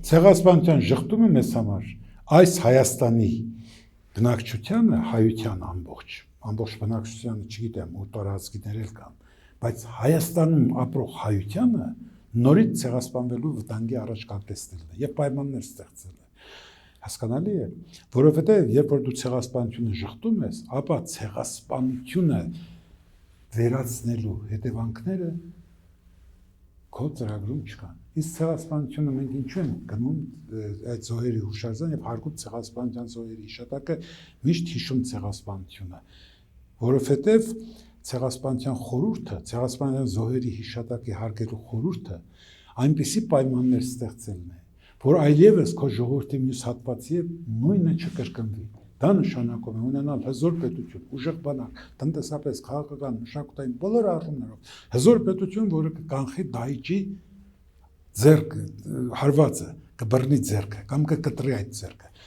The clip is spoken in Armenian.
ցեղասպանության շղթումը մեզ համար այս Հայաստանի բնակչությանը, հայության ամբողջ բնակչությանը, չգիտեմ, ու տարածքներ էլ կան, բայց Հայաստանում ապրող հայությանը նորից ցեղասպանվելու վտանգի առաջ կանգնեցնելն է եւ պայմաններ ստեղծելն է։ Հասկանալի է, որովհետեւ երբ որ դու ցեղասպանությունը շղթում ես, ապա ցեղասպանությունը վերացնելու հետևանքները քո ծրագրում չկան։ Իսկ ցեղասպանությունը մենք ինչու ենք գնում այդ զոհերի հուշարձան եւ հարգում ցեղասպանության զոհերի հիշատակը միշտ հիշում ցեղասպանությունը, որովհետեւ ցեղասպանության խորհուրդը, ցեղասպանության զոհերի հիշատակի հարգելու խորհուրդը այնպիսի պայմաններ ստեղծելն է, որ այլևս քո ժողովրդի մյուս հատվածի նույնը չկրկնվի։ Դա նշանակում է ունենալ հզոր պետություն, ուժեղ բանակ, տնտեսապես, քաղաքական, մշակութային բոլոր առումներով հզոր պետություն, որը կկանխի դահիճի ձեռքը, հարվածը, կբռնի ձեռքը կամ կկտրի այդ ձեռքը։